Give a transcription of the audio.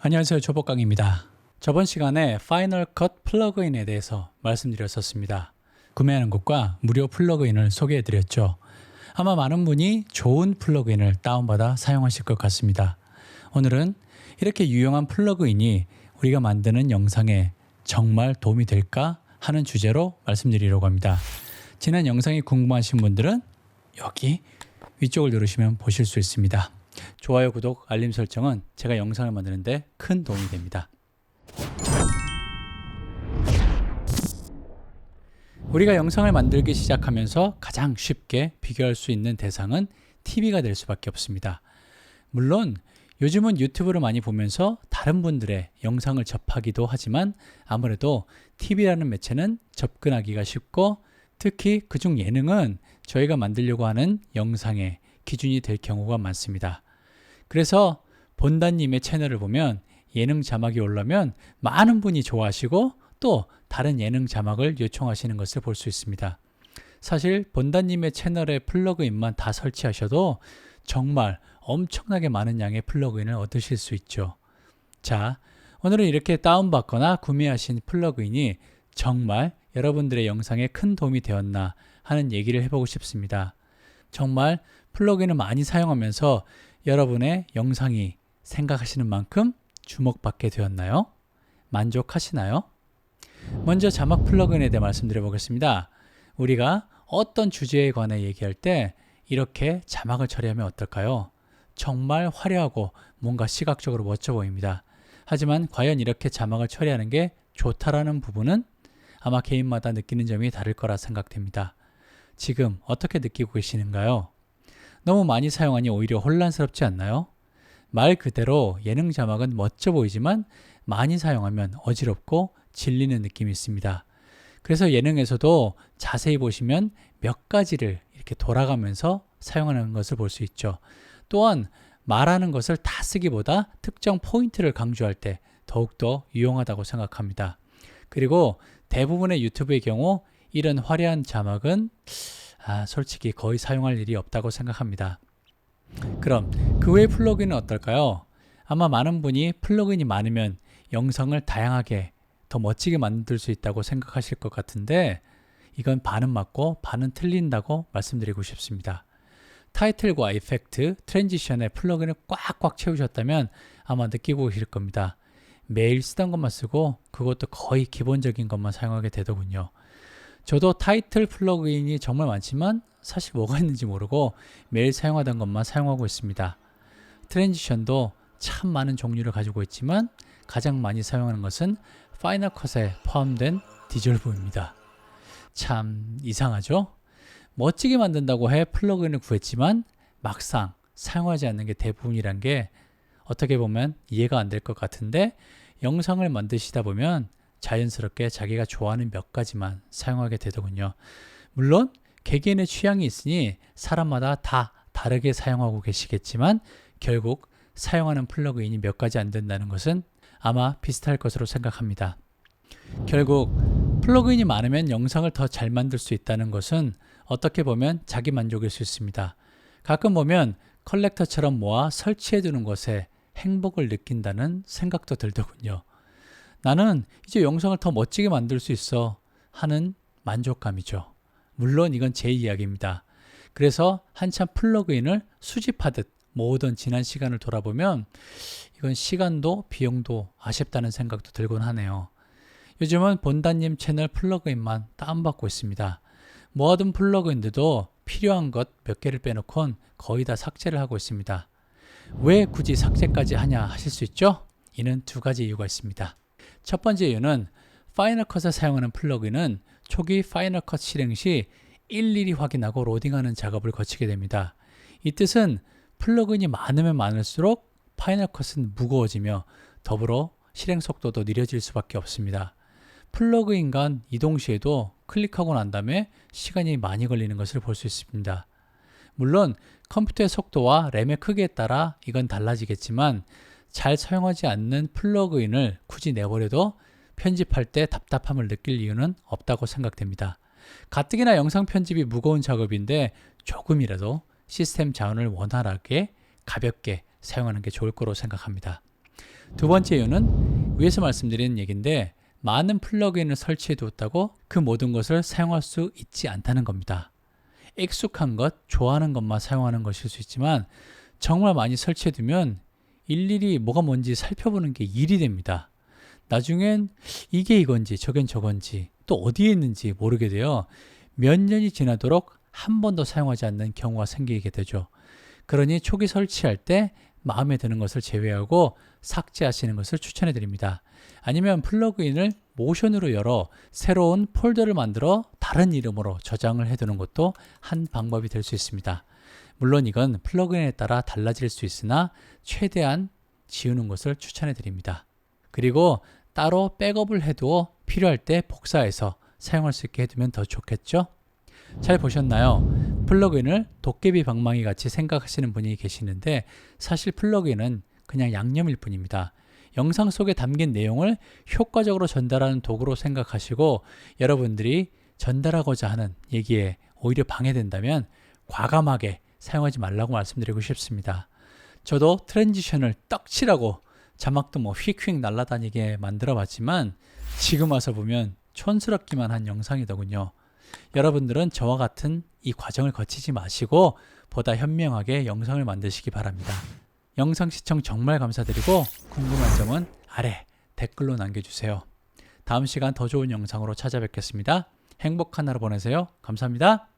안녕하세요, 조복강입니다. 저번 시간에 파이널 컷 플러그인에 대해서 말씀드렸었습니다. 구매하는 곳과 무료 플러그인을 소개해드렸죠. 아마 많은 분이 좋은 플러그인을 다운받아 사용하실 것 같습니다. 오늘은 이렇게 유용한 플러그인이 우리가 만드는 영상에 정말 도움이 될까 하는 주제로 말씀드리려고 합니다. 지난 영상이 궁금하신 분들은 여기 위쪽을 누르시면 보실 수 있습니다. 좋아요, 구독, 알림 설정은 제가 영상을 만드는데 큰 도움이 됩니다. 우리가 영상을 만들기 시작하면서 가장 쉽게 비교할 수 있는 대상은 TV가 될 수밖에 없습니다. 물론 요즘은 유튜브를 많이 보면서 다른 분들의 영상을 접하기도 하지만 아무래도 TV라는 매체는 접근하기가 쉽고 특히 그중 예능은 저희가 만들려고 하는 영상의 기준이 될 경우가 많습니다. 그래서 본다님의 채널을 보면 예능 자막이 올라오면 많은 분이 좋아하시고 또 다른 예능 자막을 요청하시는 것을 볼 수 있습니다. 사실 본다님의 채널에 플러그인만 다 설치하셔도 정말 엄청나게 많은 양의 플러그인을 얻으실 수 있죠. 자, 오늘은 이렇게 다운받거나 구매하신 플러그인이 정말 여러분들의 영상에 큰 도움이 되었나 하는 얘기를 해보고 싶습니다. 정말 플러그인을 많이 사용하면서 여러분의 영상이 생각하시는 만큼 주목받게 되었나요? 만족하시나요? 먼저 자막 플러그인에 대해 말씀드려 보겠습니다. 우리가 어떤 주제에 관해 얘기할 때 이렇게 자막을 처리하면 어떨까요? 정말 화려하고 뭔가 시각적으로 멋져 보입니다. 하지만 과연 이렇게 자막을 처리하는 게 좋다라는 부분은 아마 개인마다 느끼는 점이 다를 거라 생각됩니다. 지금 어떻게 느끼고 계시는가요? 너무 많이 사용하니 오히려 혼란스럽지 않나요? 말 그대로 예능 자막은 멋져 보이지만 많이 사용하면 어지럽고 질리는 느낌이 있습니다. 그래서 예능에서도 자세히 보시면 몇 가지를 이렇게 돌아가면서 사용하는 것을 볼 수 있죠. 또한 말하는 것을 다 쓰기보다 특정 포인트를 강조할 때 더욱더 유용하다고 생각합니다. 그리고 대부분의 유튜브의 경우 이런 화려한 자막은 솔직히 거의 사용할 일이 없다고 생각합니다. 그럼 그 외의 플러그인은 어떨까요? 아마 많은 분이 플러그인이 많으면 영상을 다양하게 더 멋지게 만들 수 있다고 생각하실 것 같은데 이건 반은 맞고 반은 틀린다고 말씀드리고 싶습니다. 타이틀과 이펙트, 트랜지션에 플러그인을 꽉꽉 채우셨다면 아마 느끼고 계실 겁니다. 매일 쓰던 것만 쓰고 그것도 거의 기본적인 것만 사용하게 되더군요. 저도 타이틀 플러그인이 정말 많지만 사실 뭐가 있는지 모르고 매일 사용하던 것만 사용하고 있습니다. 트랜지션도 참 많은 종류를 가지고 있지만 가장 많이 사용하는 것은 파이널 컷에 포함된 디졸브입니다. 참 이상하죠? 멋지게 만든다고 해 플러그인을 구했지만 막상 사용하지 않는 게 대부분이란 게 어떻게 보면 이해가 안 될 것 같은데 영상을 만드시다 보면 자연스럽게 자기가 좋아하는 몇 가지만 사용하게 되더군요. 물론 개개인의 취향이 있으니 사람마다 다 다르게 사용하고 계시겠지만 결국 사용하는 플러그인이 몇 가지 안 된다는 것은 아마 비슷할 것으로 생각합니다. 결국 플러그인이 많으면 영상을 더 잘 만들 수 있다는 것은 어떻게 보면 자기 만족일 수 있습니다. 가끔 보면 컬렉터처럼 모아 설치해 두는 것에 행복을 느낀다는 생각도 들더군요. 나는 이제 영상을 더 멋지게 만들 수 있어 하는 만족감이죠. 물론 이건 제 이야기입니다. 그래서 한참 플러그인을 수집하듯 모으던 지난 시간을 돌아보면 이건 시간도 비용도 아쉽다는 생각도 들곤 하네요. 요즘은 본다님 채널 플러그인만 다운받고 있습니다. 모아둔 플러그인들도 필요한 것 몇 개를 빼놓곤 거의 다 삭제를 하고 있습니다. 왜 굳이 삭제까지 하냐 하실 수 있죠? 이는 두 가지 이유가 있습니다. 첫 번째 이유는 파이널 컷을 사용하는 플러그인은 초기 파이널 컷 실행 시 일일이 확인하고 로딩하는 작업을 거치게 됩니다. 이 뜻은 플러그인이 많으면 많을수록 파이널 컷은 무거워지며 더불어 실행 속도도 느려질 수밖에 없습니다. 플러그인 간 이동 시에도 클릭하고 난 다음에 시간이 많이 걸리는 것을 볼 수 있습니다. 물론 컴퓨터의 속도와 램의 크기에 따라 이건 달라지겠지만 잘 사용하지 않는 플러그인을 굳이 내버려도 편집할 때 답답함을 느낄 이유는 없다고 생각됩니다. 가뜩이나 영상 편집이 무거운 작업인데 조금이라도 시스템 자원을 원활하게 가볍게 사용하는 게 좋을 거로 생각합니다. 두 번째 이유는 위에서 말씀드린 얘기인데 많은 플러그인을 설치해 두었다고 그 모든 것을 사용할 수 있지 않다는 겁니다. 익숙한 것, 좋아하는 것만 사용하는 것일 수 있지만 정말 많이 설치해 두면 일일이 뭐가 뭔지 살펴보는 게 일이 됩니다. 나중엔 이게 이건지 저겐 저건지 또 어디에 있는지 모르게 돼요. 몇 년이 지나도록 한 번도 사용하지 않는 경우가 생기게 되죠. 그러니 초기 설치할 때 마음에 드는 것을 제외하고 삭제하시는 것을 추천해 드립니다. 아니면 플러그인을 모션으로 열어 새로운 폴더를 만들어 다른 이름으로 저장을 해 두는 것도 한 방법이 될 수 있습니다. 물론 이건 플러그인에 따라 달라질 수 있으나 최대한 지우는 것을 추천해 드립니다. 그리고 따로 백업을 해두어 필요할 때 복사해서 사용할 수 있게 해두면 더 좋겠죠? 잘 보셨나요? 플러그인을 도깨비 방망이 같이 생각하시는 분이 계시는데 사실 플러그인은 그냥 양념일 뿐입니다. 영상 속에 담긴 내용을 효과적으로 전달하는 도구로 생각하시고 여러분들이 전달하고자 하는 얘기에 오히려 방해된다면 과감하게 사용하지 말라고 말씀드리고 싶습니다. 저도 트랜지션을 떡칠하고 자막도 뭐 휙휙 날아다니게 만들어 봤지만 지금 와서 보면 촌스럽기만 한 영상이더군요. 여러분들은 저와 같은 이 과정을 거치지 마시고 보다 현명하게 영상을 만드시기 바랍니다. 영상 시청 정말 감사드리고 궁금한 점은 아래 댓글로 남겨주세요. 다음 시간 더 좋은 영상으로 찾아뵙겠습니다. 행복한 하루 보내세요. 감사합니다.